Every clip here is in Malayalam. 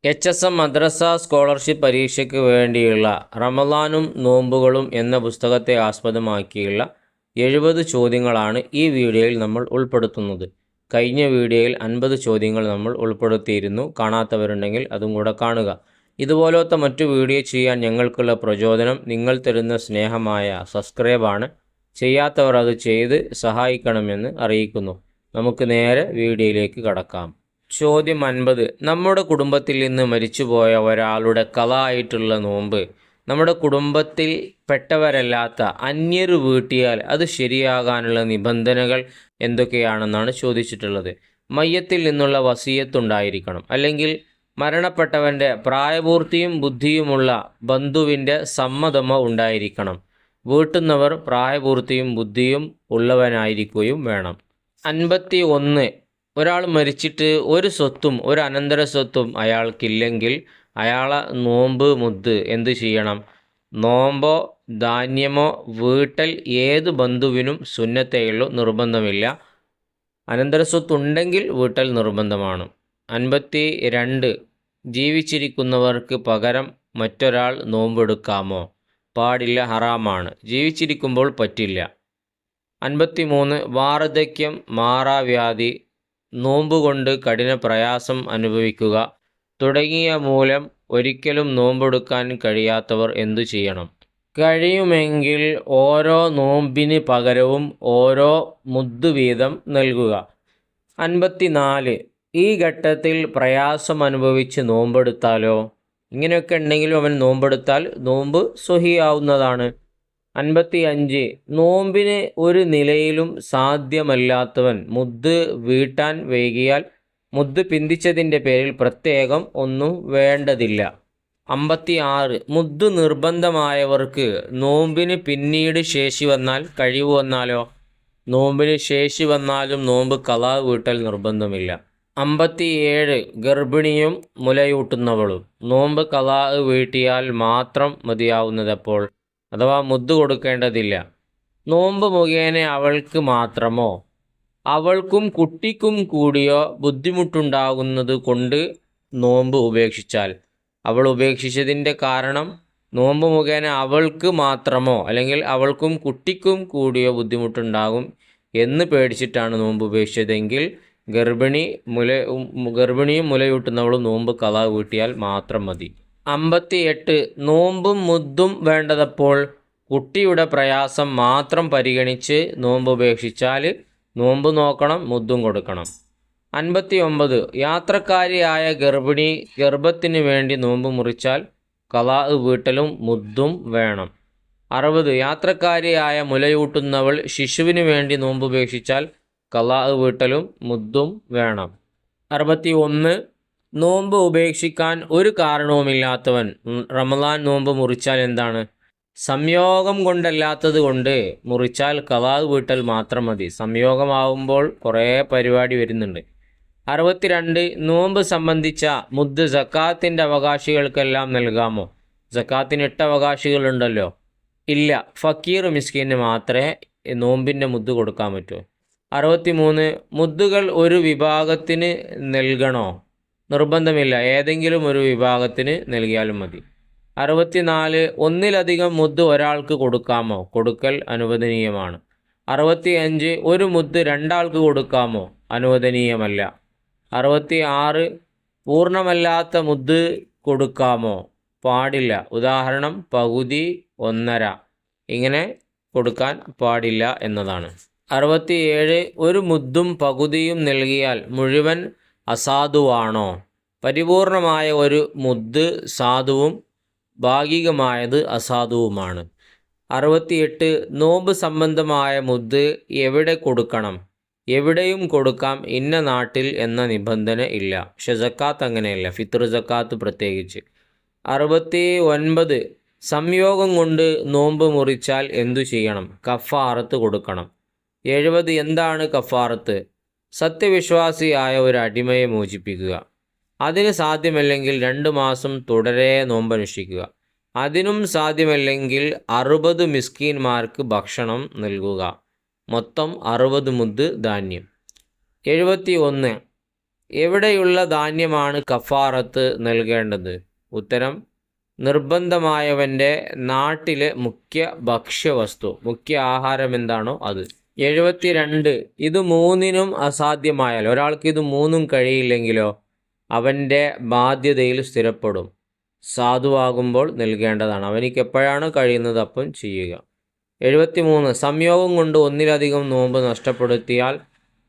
HSM മദ്രസ സ്കോളർഷിപ്പ് പരീക്ഷയ്ക്ക് വേണ്ടിയുള്ള റമളാനും നോമ്പുകളും എന്ന പുസ്തകത്തെ ആസ്പദമാക്കിയുള്ള 70 ചോദ്യങ്ങളാണ് ഈ വീഡിയോയിൽ നമ്മൾ ഉൾപ്പെടുത്തുന്നത്. കഴിഞ്ഞ വീഡിയോയിൽ 50 ചോദ്യങ്ങൾ നമ്മൾ ഉൾപ്പെടുത്തിയിരുന്നു. കാണാത്തവരുണ്ടെങ്കിൽ അതും കൂടെ കാണുക. ഇതുപോലത്തെ മറ്റു വീഡിയോ ചെയ്യാൻ ഞങ്ങൾക്കുള്ള പ്രചോദനം നിങ്ങൾ തരുന്ന സ്നേഹമായ സബ്സ്ക്രൈബാണ്. ചെയ്യാത്തവർ അത് ചെയ്ത് സഹായിക്കണമെന്ന് അറിയിക്കുന്നു. നമുക്ക് നേരെ വീഡിയോയിലേക്ക് കടക്കാം. ചോദ്യം 50. നമ്മുടെ കുടുംബത്തിൽ നിന്ന് മരിച്ചുപോയ ഒരാളുടെ ഖളായിട്ടുള്ള നോമ്പ് നമ്മുടെ കുടുംബത്തിൽ പെട്ടവരല്ലാത്ത അന്യർ വീട്ടിയാൽ അത് ശരിയാകാനുള്ള നിബന്ധനകൾ എന്തൊക്കെയാണെന്നാണ് ചോദിച്ചിട്ടുള്ളത്. മയ്യത്തിൽ നിന്നുള്ള വസിയത്തുണ്ടായിരിക്കണം, അല്ലെങ്കിൽ മരണപ്പെട്ടവൻ്റെ പ്രായപൂർത്തിയും ബുദ്ധിയുമുള്ള ബന്ധുവിൻ്റെ സമ്മതമോ ഉണ്ടായിരിക്കണം. വീട്ടുന്നവർ പ്രായപൂർത്തിയും ബുദ്ധിയും ഉള്ളവനായിരിക്കുകയും വേണം. 51. ഒരാൾ മരിച്ചിട്ട് ഒരു സ്വത്തും ഒരു അനന്തര സ്വത്തും അയാൾക്കില്ലെങ്കിൽ അയാളെ നോമ്പ് മുദ് എന്തു ചെയ്യണം? നോമ്പോ ധാന്യമോ വീട്ടൽ ഏത് ബന്ധുവിനും സുന്നത്തേയുള്ളൂ, നിർബന്ധമില്ല. അനന്തര സ്വത്തുണ്ടെങ്കിൽ വീട്ടൽ നിർബന്ധമാണ്. 52. ജീവിച്ചിരിക്കുന്നവർക്ക് പകരം മറ്റൊരാൾ നോമ്പെടുക്കാമോ? പാടില്ല, ഹറാമാണ്. ജീവിച്ചിരിക്കുമ്പോൾ പറ്റില്ല. 53. വാർദ്ധക്യം, മാറാവ്യാധി, നോമ്പുകൊണ്ട് കഠിന പ്രയാസം അനുഭവിക്കുക തുടങ്ങിയ മൂലം ഒരിക്കലും നോമ്പെടുക്കാൻ കഴിയാത്തവർ എന്തു ചെയ്യണം? കഴിയുമെങ്കിൽ ഓരോ നോമ്പിന് പകരവും ഓരോ മുദ് വീതം നൽകുക. 54. ഈ ഘട്ടത്തിൽ പ്രയാസം അനുഭവിച്ച് നോമ്പെടുത്താലോ? ഇങ്ങനെയൊക്കെ ഉണ്ടെങ്കിലും അവൻ നോമ്പെടുത്താൽ നോമ്പ് സ്വഹിയാവുന്നതാണ്. 55. നോമ്പിന് ഒരു നിലയിലും സാധ്യമല്ലാത്തവൻ മുദ് വീട്ടാൻ വൈകിയാൽ മുദ് പിന്തിച്ചതിൻ്റെ പേരിൽ പ്രത്യേകം ഒന്നും വേണ്ടതില്ല. 56. മുദ് നിർബന്ധമായവർക്ക് നോമ്പിന് പിന്നീട് ശേഷി വന്നാൽ, കഴിവ് വന്നാലോ? നോമ്പിന് ശേഷി വന്നാലും നോമ്പ് ഖളാ വീട്ടൽ നിർബന്ധമില്ല. 57. ഗർഭിണിയും മുലയൂട്ടുന്നവളും നോമ്പ് ഖളാ വീട്ടിയാൽ മാത്രം മതിയാവുന്നതപ്പോൾ, അഥവാ മുദ് കൊടുക്കേണ്ടതില്ല. നോമ്പ് മുഖേന അവൾക്ക് മാത്രമോ അവൾക്കും കുട്ടിക്കും കൂടിയോ ബുദ്ധിമുട്ടുണ്ടാകുന്നത് കൊണ്ട് നോമ്പ് ഉപേക്ഷിച്ചാൽ, അവൾ ഉപേക്ഷിച്ചതിൻ്റെ കാരണം നോമ്പ് മുഖേന അവൾക്ക് മാത്രമോ അല്ലെങ്കിൽ അവൾക്കും കുട്ടിക്കും കൂടിയോ ബുദ്ധിമുട്ടുണ്ടാകും എന്ന് പേടിച്ചിട്ടാണ് നോമ്പ് ഉപേക്ഷിച്ചതെങ്കിൽ ഗർഭിണിയും മുലയൂട്ടുന്നവളും നോമ്പ് ഖളാ വീട്ടിയാൽ മാത്രം മതി. 58. നോമ്പും മുദ്ദും വേണ്ടതപ്പോൾ കുട്ടിയുടെ പ്രയാസം മാത്രം പരിഗണിച്ച് നോമ്പ് ഉപേക്ഷിച്ചാൽ നോമ്പ് നോക്കണം, മുദ്ദും കൊടുക്കണം. 59. യാത്രക്കാരിയായ ഗർഭിണി ഗർഭത്തിന് വേണ്ടി നോമ്പ് മുറിച്ചാൽ ഖളാ വീട്ടലും മുദ്ദും വേണം. 60. യാത്രക്കാരിയായ മുലയൂട്ടുന്നവൾ ശിശുവിന് വേണ്ടി നോമ്പ് ഉപേക്ഷിച്ചാൽ ഖളാ വീട്ടലും മുദ്ദും വേണം. 61. നോമ്പ് ഉപേക്ഷിക്കാൻ ഒരു കാരണവുമില്ലാത്തവൻ റമളാൻ നോമ്പ് മുറിച്ചാൽ എന്താണ്? സംയോഗം കൊണ്ടല്ലാത്തത് കൊണ്ട് മുറിച്ചാൽ ഖളാ വീട്ടൽ മാത്രം മതി. സംയോഗമാവുമ്പോൾ കുറേ പരിപാടി വരുന്നുണ്ട്. 62. നോമ്പ് സംബന്ധിച്ച മുദ് സക്കാത്തിൻ്റെ അവകാശികൾക്കെല്ലാം നൽകാമോ? സക്കാത്തിന് 8 അവകാശികളുണ്ടല്ലോ. ഇല്ല, ഫക്കീർ മിസ്കീന് മാത്രമേ നോമ്പിൻ്റെ മുദ് കൊടുക്കാൻ പറ്റൂ. 63. മുദ്ദുകൾ ഒരു വിഭാഗത്തിന് നൽകണോ? നിർബന്ധമില്ല, ഏതെങ്കിലും ഒരു വിഭാഗത്തിന് നൽകിയാലും മതി. 64. ഒന്നിലധികം മുദ് ഒരാൾക്ക് കൊടുക്കാമോ? കൊടുക്കൽ അനുവദനീയമാണ്. 65. ഒരു മുദ് രണ്ടാൾക്ക് കൊടുക്കാമോ? അനുവദനീയമല്ല. 66. പൂർണ്ണമല്ലാത്ത മുദ് കൊടുക്കാമോ? പാടില്ല. ഉദാഹരണം പകുതി, 1/2 ഇങ്ങനെ കൊടുക്കാൻ പാടില്ല എന്നതാണ്. 67. ഒരു മുദ്ദും പകുതിയും നൽകിയാൽ മുഴുവൻ അസാധുവാണോ? പരിപൂർണമായ ഒരു മുദ് സാധുവും ഭാഗികമായത് അസാധുവുമാണ്. 68. നോമ്പ് സംബന്ധമായ മുദ് എവിടെ കൊടുക്കണം? എവിടെയും കൊടുക്കാം, ഇന്ന നാട്ടിൽ എന്ന നിബന്ധന ഇല്ല. പക്ഷെ സക്കാത്ത് അങ്ങനെയല്ല, ഫിത്ർ സക്കാത്ത് പ്രത്യേകിച്ച്. 69. സംയോഗം കൊണ്ട് നോമ്പ് മുറിച്ചാൽ എന്തു ചെയ്യണം? കഫാറത്ത് കൊടുക്കണം. 70. എന്താണ് കഫാറത്ത്? സത്യവിശ്വാസിയായ ഒരു അടിമയെ മോചിപ്പിക്കുക. അതിന് സാധ്യമല്ലെങ്കിൽ 2 മാസം തുടരെ നോമ്പനുഷ്ഠിക്കുക. അതിനും സാധ്യമല്ലെങ്കിൽ 60 മിസ്കീന്മാർക്ക് ഭക്ഷണം നൽകുക. മൊത്തം 60 മുദ് ധാന്യം. 71. എവിടെയുള്ള ധാന്യമാണ് കഫാറത്ത് നൽകേണ്ടത്? ഉത്തരം നിർബന്ധമായവൻ്റെ നാട്ടിലെ മുഖ്യ ഭക്ഷ്യവസ്തു, മുഖ്യ ആഹാരം എന്താണോ അത്. 72. ഇത് മൂന്നിനും അസാധ്യമായാൽ, ഒരാൾക്ക് ഇത് മൂന്നും കഴിയില്ലെങ്കിലോ അവൻ്റെ ബാധ്യതയിൽ സ്ഥിരപ്പെടും. സാധുവാകുമ്പോൾ നൽകേണ്ടതാണ്. അവനിക്ക് എപ്പോഴാണ് കഴിയുന്നത് അപ്പം ചെയ്യുക. 73. സംയോഗം കൊണ്ട് ഒന്നിലധികം നോമ്പ്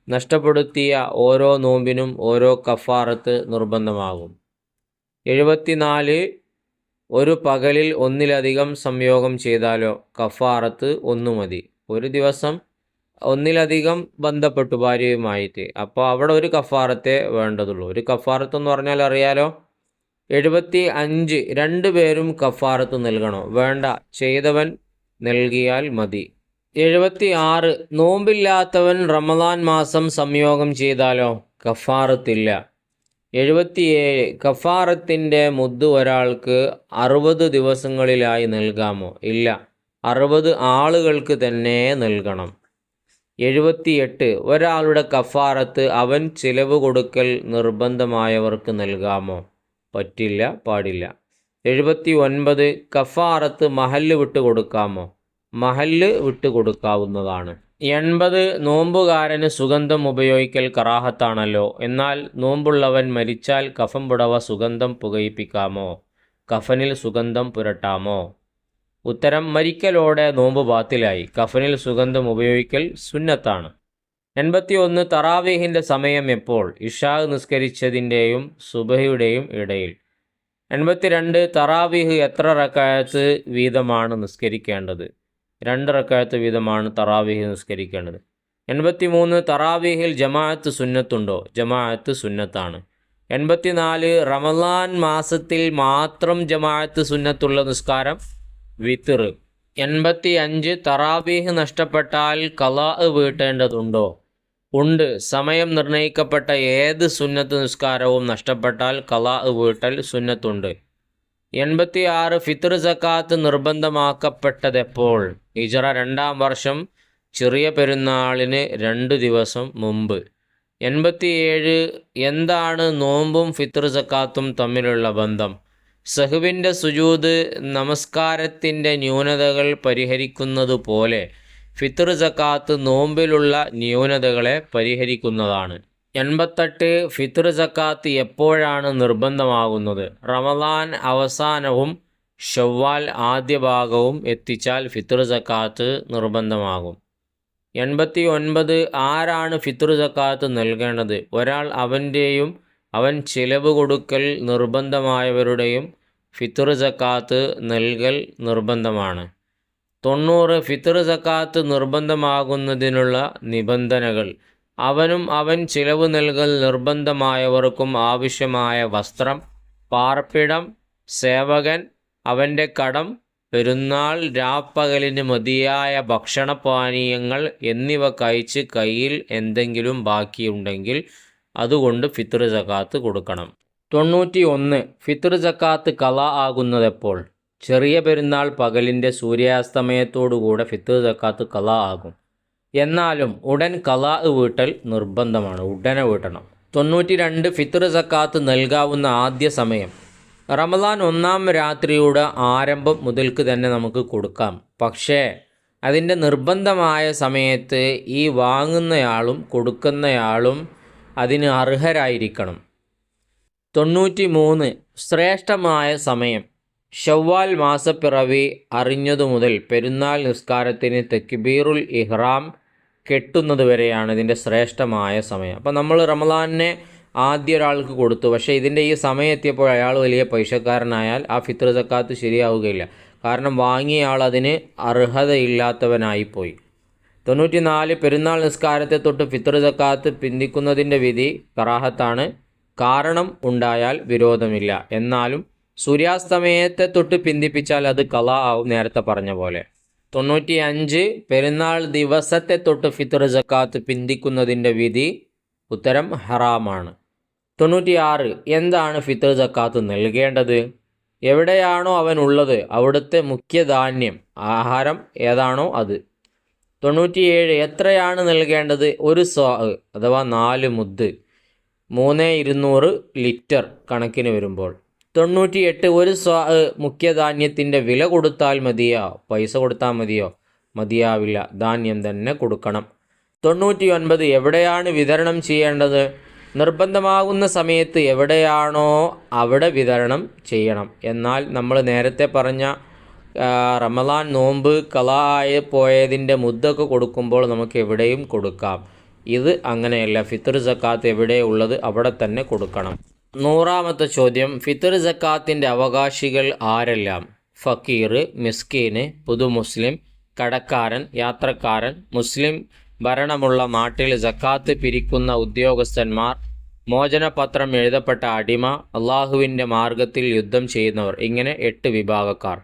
നഷ്ടപ്പെടുത്തിയ ഓരോ നോമ്പിനും ഓരോ കഫാറത്ത് നിർബന്ധമാകും. 74. ഒരു പകലിൽ ഒന്നിലധികം സംയോഗം ചെയ്താലോ കഫാറത്ത് ഒന്നു മതി. ഒരു ദിവസം ഒന്നിലധികം ബന്ധപ്പെട്ടു ഭാര്യയുമായിട്ട്, അപ്പോൾ അവിടെ ഒരു കഫാറത്തെ വേണ്ടതുള്ളൂ. ഒരു കഫാറത്ത് എന്ന് പറഞ്ഞാൽ അറിയാലോ. 75. രണ്ടുപേരും കഫാറത്ത് നൽകണോ? വേണ്ട, ചെയ്തവൻ നൽകിയാൽ മതി. 76. നോമ്പില്ലാത്തവൻ റമദാൻ മാസം സംയോഗം ചെയ്താലോ കഫാറത്തില്ല. 77. കഫാറത്തിൻ്റെ മുദ്ദ് ഒരാൾക്ക് 60 ദിവസങ്ങളിലായി നൽകാമോ? ഇല്ല, 60 ആളുകൾക്ക് തന്നെ നൽകണം. 78. ഒരാളുടെ കഫാറത്ത് അവൻ ചിലവ് കൊടുക്കൽ നിർബന്ധമായവർക്ക് നൽകാമോ? പറ്റില്ല, പാടില്ല. 79. കഫാറത്ത് മഹല്ല് വിട്ട് കൊടുക്കാമോ? മഹല്ല് വിട്ട് കൊടുക്കാവുന്നതാണ്. 80. നോമ്പുകാരന് സുഗന്ധം ഉപയോഗിക്കൽ കറാഹത്താണല്ലോ, എന്നാൽ നോമ്പുള്ളവൻ മരിച്ചാൽ കഫൻ പുടവ സുഗന്ധം പുകയിപ്പിക്കാമോ? കഫനിൽ സുഗന്ധം പുരട്ടാമോ? ഉത്തരം മരിക്കലോടെ നോമ്പ് ബാത്തിലായി. കഫനിൽ സുഗന്ധം ഉപയോഗിക്കൽ സുന്നത്താണ്. 81. തറാവീഹിൻ്റെ സമയം എപ്പോൾ? ഇഷാ നിസ്കരിച്ചതിൻ്റെയും സുബഹിയുടെയും ഇടയിൽ. 82. തറാവീഹ് എത്ര റക്അത്ത് വീതമാണ് നിസ്കരിക്കേണ്ടത്? 2 റക്അത്ത് വീതമാണ് തറാവീഹ് നിസ്കരിക്കേണ്ടത്. 83. തറാവീഹിൽ ജമാഅത്ത് സുന്നത്തുണ്ടോ? ജമാഅത്ത് സുന്നത്താണ്. 84. റമദാൻ മാസത്തിൽ മാത്രം ജമാഅത്ത് സുന്നത്തുള്ള നിസ്കാരം വിത്ർ. 85. തറാവീഹ് നഷ്ടപ്പെട്ടാൽ ഖളാ വീട്ടേണ്ടതുണ്ടോ? ഉണ്ട്. സമയം നിർണയിക്കപ്പെട്ട ഏത് സുന്നത്ത് നിസ്കാരവും നഷ്ടപ്പെട്ടാൽ ഖളാ വീട്ടൽ സുന്നത്തുണ്ട്. 86. ഫിത്ർ സക്കാത്ത് നിർബന്ധമാക്കപ്പെട്ടതെപ്പോൾ? ഹിജ്റ 2-ാം വർഷം ചെറിയ പെരുന്നാളിന് 2 ദിവസം മുമ്പ്. 87. എന്താണ് നോമ്പും ഫിത്ർ സക്കാത്തും തമ്മിലുള്ള ബന്ധം? സഹ്വിൻ്റെ സുജൂദ് നമസ്കാരത്തിൻ്റെ ന്യൂനതകൾ പരിഹരിക്കുന്നത് പോലെ ഫിത്ർ സക്കാത്ത് നോമ്പിലുള്ള ന്യൂനതകളെ പരിഹരിക്കുന്നതാണ്. 88. ഫിത്ർ സക്കാത്ത് എപ്പോഴാണ് നിർബന്ധമാകുന്നത്? റമദാൻ അവസാനവും ഷവ്വാൽ ആദ്യ ഭാഗവും എത്തിച്ചാൽ ഫിത്ർ സക്കാത്ത് നിർബന്ധമാകും. 89. ആരാണ് ഫിത്ർ സക്കാത്ത് നൽകേണ്ടത്? ഒരാൾ അവൻ ചിലവ് കൊടുക്കൽ നിർബന്ധമായവരുടെയും ഫിത്ർ സക്കാത്ത് നൽകൽ നിർബന്ധമാണ്. 90. ഫിത്ർ സക്കാത്ത് നിർബന്ധമാകുന്നതിനുള്ള നിബന്ധനകൾ. അവൻ ചിലവ് നൽകൽ നിർബന്ധമായവർക്കും ആവശ്യമായ വസ്ത്രം, പാർപ്പിടം, സേവകൻ, അവൻ്റെ കടം, പെരുന്നാൾ രാപ്പകലിന് മതിയായ ഭക്ഷണപാനീയങ്ങൾ എന്നിവ കഴിച്ച് കയ്യിൽ എന്തെങ്കിലും ബാക്കിയുണ്ടെങ്കിൽ അതുകൊണ്ട് ഫിത്ർ സക്കാത്ത് കൊടുക്കണം. 91. ഫിത്ർ സക്കാത്ത് ഖളാ ആകുന്നതെപ്പോൾ? ചെറിയ പെരുന്നാൾ പകലിൻ്റെ സൂര്യാസ്തമയത്തോടുകൂടെ ഫിത്ർ സക്കാത്ത് ഖളാ ആകും. എന്നാലും ഉടൻ ഖളാ വീട്ടൽ നിർബന്ധമാണ്, ഉടനെ വീട്ടണം. 92. ഫിത്ർ സക്കാത്ത് നൽകാവുന്ന ആദ്യ സമയം. റമദാൻ 1-ാം രാത്രിയുടെ ആരംഭം മുതൽക്ക് തന്നെ നമുക്ക് കൊടുക്കാം. പക്ഷേ അതിൻ്റെ നിർബന്ധമായ സമയത്ത് ഈ വാങ്ങുന്നയാളും കൊടുക്കുന്നയാളും അതിന് അർഹരായിരിക്കണം. 93. ശ്രേഷ്ഠമായ സമയം. ഷവ്വാൽ മാസപ്പിറവി അറിഞ്ഞതു മുതൽ പെരുന്നാൾ നിസ്കാരത്തിന് തക്ബീറുൽ ഇഹ്റാം കെട്ടുന്നത് വരെയാണ് ഇതിൻ്റെ ശ്രേഷ്ഠമായ സമയം. അപ്പോൾ നമ്മൾ റമദാനിനെ ആദ്യ ഒരാൾക്ക് കൊടുത്തു, പക്ഷേ ഇതിൻ്റെ ഈ സമയം എത്തിയപ്പോൾ അയാൾ വലിയ പൈസക്കാരനായാൽ ആ ഫിത്ർ സക്കാത്ത് ശരിയാവുകയില്ല. കാരണം വാങ്ങിയ ആൾ അതിന് അർഹതയില്ലാത്തവനായിപ്പോയി. 94. പെരുന്നാൾ നിസ്കാരത്തെ തൊട്ട് ഫിത്ർ സക്കാത്ത് പിന്തിക്കുന്നതിൻ്റെ വിധി കറാഹത്താണ്. കാരണം ഉണ്ടായാൽ വിരോധമില്ല. എന്നാലും സൂര്യാസ്തമയത്തെ തൊട്ട് പിന്തിപ്പിച്ചാൽ അത് ഖളാ ആവും, നേരത്തെ പറഞ്ഞ പോലെ. 95. പെരുന്നാൾ ദിവസത്തെ തൊട്ട് ഫിത്ർ സക്കാത്ത് പിന്തിക്കുന്നതിൻ്റെ വിധി. ഉത്തരം ഹറാമാണ്. 96. എന്താണ് ഫിത്ർ സക്കാത്ത് നൽകേണ്ടത്? എവിടെയാണോ അവൻ ഉള്ളത് അവിടുത്തെ മുഖ്യധാന്യം ആഹാരം ഏതാണോ അത്. 97. എത്രയാണ് നൽകേണ്ടത്? 1 സ്വാ അഥവാ 4 മുദ്ദ്. 3200 ലിറ്റർ കണക്കിന് വരുമ്പോൾ. 98 ഒരു മുഖ്യധാന്യത്തിൻ്റെ വില കൊടുത്താൽ മതിയോ, പൈസ കൊടുത്താൽ മതിയോ? മതിയാവില്ല, ധാന്യം തന്നെ കൊടുക്കണം. 99 എവിടെയാണ് വിതരണം ചെയ്യേണ്ടത്? നിർബന്ധമാകുന്ന സമയത്ത് എവിടെയാണോ അവിടെ വിതരണം ചെയ്യണം. എന്നാൽ നമ്മൾ നേരത്തെ പറഞ്ഞ റമദാൻ നോമ്പ് ഖളാ ആയി പോയതിൻ്റെ മുദ്ദൊക്കെ കൊടുക്കുമ്പോൾ നമുക്ക് എവിടെയും കൊടുക്കാം. ഇത് അങ്ങനെയല്ല, ഫിത്ർ സക്കാത്ത് എവിടെയുള്ളത് അവിടെ തന്നെ കൊടുക്കണം. 100ാമത്തെ ചോദ്യം, ഫിത്ർ സക്കാത്തിൻ്റെ അവകാശികൾ ആരെല്ലാം? ഫക്കീർ, മിസ്കീന്, പുതുമുസ്ലിം, കടക്കാരൻ, യാത്രക്കാരൻ, മുസ്ലിം ഭരണമുള്ള നാട്ടിൽ സക്കാത്ത് പിരിക്കുന്ന ഉദ്യോഗസ്ഥന്മാർ, മോചനപത്രം എഴുതപ്പെട്ട അടിമ, അള്ളാഹുവിൻ്റെ മാർഗത്തിൽ യുദ്ധം ചെയ്യുന്നവർ. ഇങ്ങനെ 8 വിഭാഗക്കാർ.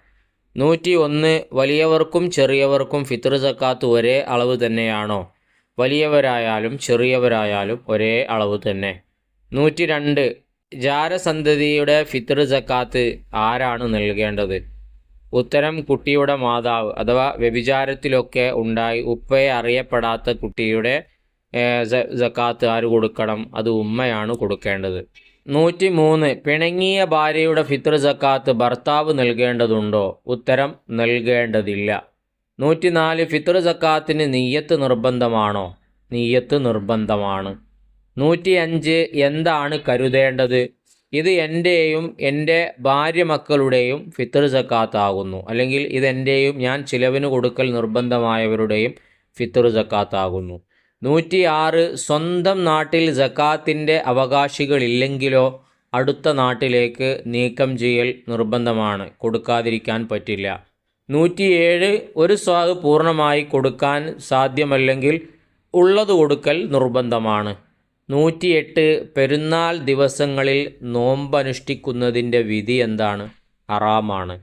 101 വലിയവർക്കും ചെറിയവർക്കും ഫിത്ർ സക്കാത്ത് ഒരേ അളവ് തന്നെയാണോ? വലിയവരായാലും ചെറിയവരായാലും ഒരേ അളവ് തന്നെ. 102 ജാരസന്തതിയുടെ ഫിത്ർ സക്കാത്ത് ആരാണ് നൽകേണ്ടത്? ഉത്തരം, കുട്ടിയുടെ മാതാവ് അഥവാ വ്യഭിചാരത്തിലൊക്കെ ഉണ്ടായി ഉപ്പയെ അറിയപ്പെടാത്ത കുട്ടിയുടെ സക്കാത്ത് ആര് കൊടുക്കണം? അത് ഉമ്മയാണ് കൊടുക്കേണ്ടത്. 103 പിണങ്ങിയ ഭാര്യയുടെ ഫിത്ർ സക്കാത്ത് ഭർത്താവ് നൽകേണ്ടതുണ്ടോ? ഉത്തരം, നൽകേണ്ടതില്ല. 104 ഫിത്ർ സക്കാത്തിന് നിയ്യത്ത് നിർബന്ധമാണോ? നിയ്യത്ത് നിർബന്ധമാണ്. 105 എന്താണ് കരുതേണ്ടത്? ഇത് എൻ്റെയും എൻ്റെ ഭാര്യ മക്കളുടെയും ഫിത്ർ സക്കാത്ത് ആകുന്നു, അല്ലെങ്കിൽ ഇതെൻ്റെയും ഞാൻ ചിലവിന് കൊടുക്കൽ നിർബന്ധമായവരുടെയും ഫിത്ർ സക്കാത്ത് ആകുന്നു. 106 സ്വന്തം നാട്ടിൽ സക്കാത്തിൻ്റെ അവകാശികളില്ലെങ്കിലോ അടുത്ത നാട്ടിലേക്ക് നീക്കം ചെയ്യൽ നിർബന്ധമാണ്, കൊടുക്കാതിരിക്കാൻ പറ്റില്ല. 107 ഒരു സ്വാദ് പൂർണ്ണമായി കൊടുക്കാൻ സാധ്യമല്ലെങ്കിൽ ഉള്ളത് കൊടുക്കൽ നിർബന്ധമാണ്. 108 പെരുന്നാൾ ദിവസങ്ങളിൽ നോമ്പനുഷ്ഠിക്കുന്നതിൻ്റെ വിധി എന്താണ്? ഹറാമാണ്.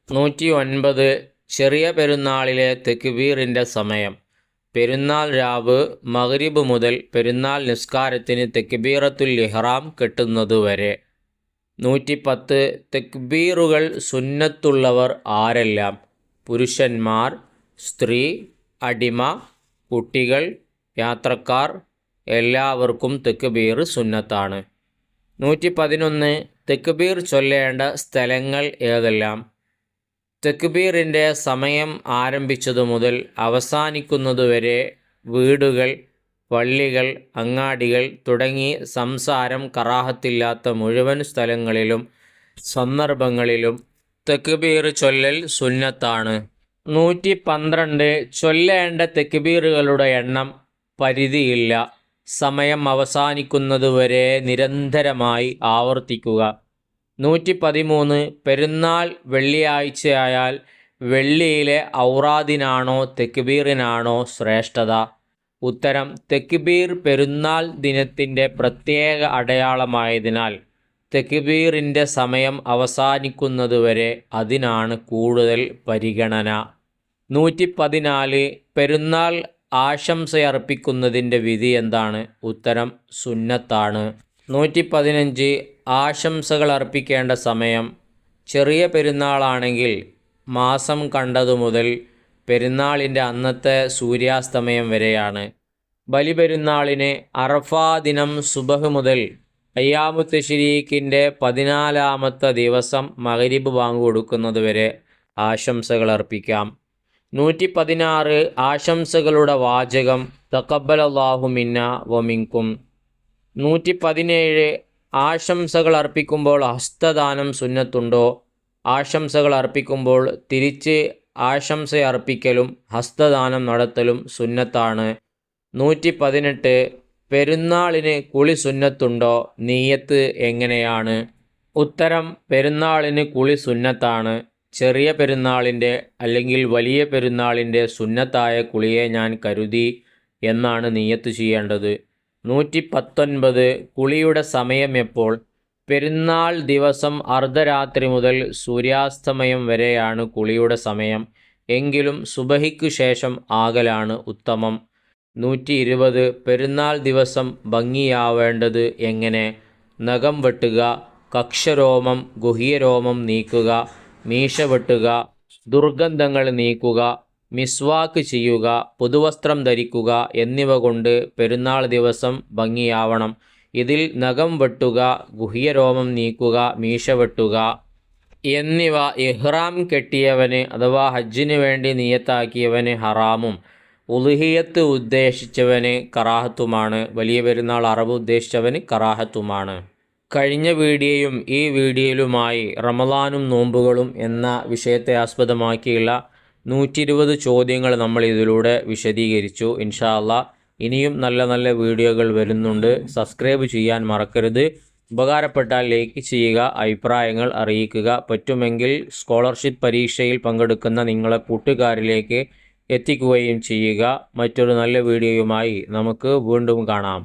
109 ചെറിയ പെരുന്നാളിലെ തെക്ബീറിൻ്റെ സമയം. പെരുന്നാൾ രാവ് മഗ്രിബ് മുതൽ പെരുന്നാൾ നിസ്കാരത്തിന് തെക്ബീറത്തുൽ ഇഹ്റാം കെട്ടുന്നതുവരെ. 110 തെക്ബീറുകൾ സുന്നത്തുള്ളവർ ആരെല്ലാം? പുരുഷന്മാർ, സ്ത്രീ, അടിമ, കുട്ടികൾ, യാത്രക്കാർ എല്ലാവർക്കും തെക്ബീർ സുന്നത്താണ്. 111 തെക്ബീർ ചൊല്ലേണ്ട സ്ഥലങ്ങൾ ഏതെല്ലാം? തെക്ബീറിൻ്റെ സമയം ആരംഭിച്ചതു മുതൽ അവസാനിക്കുന്നതുവരെ വീടുകൾ, പള്ളികൾ, അങ്ങാടികൾ തുടങ്ങി സംസാരം കറാഹത്തില്ലാത്ത മുഴുവൻ സ്ഥലങ്ങളിലും സന്ദർഭങ്ങളിലും തെക്ബീർ ചൊല്ലൽ സുന്നത്താണ്. 112 ചൊല്ലേണ്ട തെക്ബീറുകളുടെ എണ്ണം പരിധിയില്ല, സമയം അവസാനിക്കുന്നതുവരെ നിരന്തരമായി ആവർത്തിക്കുക. 113 പെരുന്നാൾ വെള്ളിയാഴ്ചയായാൽ വെള്ളിയിലെ ഔറാദിനാണോ തെക്ബീറിനാണോ ശ്രേഷ്ഠത? ഉത്തരം, തെക്ബീർ പെരുന്നാൾ ദിനത്തിൻ്റെ പ്രത്യേക അടയാളമായതിനാൽ തെക്ബീറിൻ്റെ സമയം അവസാനിക്കുന്നതുവരെ അതിനാണ് കൂടുതൽ പരിഗണന. 114 പെരുന്നാൾ ആശംസയർപ്പിക്കുന്നതിൻ്റെ വിധി എന്താണ്? ഉത്തരം, സുന്നത്താണ്. 115 ആശംസകൾ അർപ്പിക്കേണ്ട സമയം. ചെറിയ പെരുന്നാളാണെങ്കിൽ മാസം കണ്ടതു മുതൽ പെരുന്നാളിൻ്റെ അന്നത്തെ സൂര്യാസ്തമയം വരെയാണ്. ബലിപെരുന്നാളിന് അറഫാ ദിനം സുബഹ് മുതൽ അയ്യാമു തശ്രീഖിൻ്റെ 14ാമത്തെ ദിവസം മഗ്രിബ് ബാങ്ക് കൊടുക്കുന്നതുവരെ ആശംസകൾ അർപ്പിക്കാം. 116 ആശംസകളുടെ വാചകം തഖബ്ബലല്ലാഹു മിന്ന വമിൻകും. 117 ആശംസകൾ അർപ്പിക്കുമ്പോൾ ഹസ്തദാനം സുന്നത്തുണ്ടോ? ആശംസകൾ അർപ്പിക്കുമ്പോൾ തിരിച്ച് ആശംസയർപ്പിക്കലും ഹസ്തദാനം നടത്തലും സുന്നത്താണ്. 118 പെരുന്നാളിന് കുളി സുന്നത്തുണ്ടോ? നീയത്ത് എങ്ങനെയാണ്? ഉത്തരം, പെരുന്നാളിന് കുളി സുന്നത്താണ്. ചെറിയ പെരുന്നാളിൻ്റെ അല്ലെങ്കിൽ വലിയ പെരുന്നാളിൻ്റെ സുന്നത്തായ കുളിയെ ഞാൻ കരുതി എന്നാണ് നീയത്ത് ചെയ്യേണ്ടത്. 119 കുളിയുടെ സമയം എപ്പോൾ? പെരുന്നാൾ ദിവസം അർദ്ധരാത്രി മുതൽ സൂര്യാസ്തമയം വരെയാണ് കുളിയുടെ സമയം. എങ്കിലും സുബഹിക്ക് ശേഷം ആകലാണ് ഉത്തമം. 120 പെരുന്നാൾ ദിവസം ഭംഗിയാവേണ്ടത് എങ്ങനെ? നഖം വെട്ടുക, കക്ഷരോമം, ഗുഹ്യരോമം നീക്കുക, മീശ വെട്ടുക, ദുർഗന്ധങ്ങൾ നീക്കുക, മിസ്വാക്ക് ചെയ്യുക, പുതുവസ്ത്രം ധരിക്കുക എന്നിവ കൊണ്ട് പെരുന്നാൾ ദിവസം ഭംഗിയാവണം. ഇതിൽ നഖം വെട്ടുക, ഗുഹ്യരോമം നീക്കുക, മീശ വെട്ടുക എന്നിവ ഇഹ്റാം കെട്ടിയവന് അഥവാ ഹജ്ജിന് വേണ്ടി നിയത്താക്കിയവന് ഹറാമും ഉളുഹിയത്ത് ഉദ്ദേശിച്ചവന് കറാഹത്തുമാണ്. വലിയ പെരുന്നാൾ അറബ് ഉദ്ദേശിച്ചവന് കറാഹത്തുമാണ്. കഴിഞ്ഞ വീഡിയോയും ഈ വീഡിയോയിലുമായി റമദാനും നോമ്പുകളും എന്ന വിഷയത്തെ ആസ്പദമാക്കിയുള്ള 120 ചോദ്യങ്ങൾ നമ്മൾ ഇതിലൂടെ വിശദീകരിച്ചു. ഇൻഷാ അല്ലാഹ് ഇനിയും നല്ല നല്ല വീഡിയോകൾ വരുന്നുണ്ട്. സബ്സ്ക്രൈബ് ചെയ്യാൻ മറക്കരുത്. ഉപകാരപ്പെട്ടാൽ ലൈക്ക് ചെയ്യുക, അഭിപ്രായങ്ങൾ അറിയിക്കുക. പറ്റുമെങ്കിൽ സ്കോളർഷിപ്പ് പരീക്ഷയിൽ പങ്കെടുക്കുന്ന നിങ്ങളെ കൂട്ടുകാരിലേക്ക് എത്തിക്കുകയും ചെയ്യുക. മറ്റൊരു നല്ല വീഡിയോയുമായി നമുക്ക് വീണ്ടും കാണാം.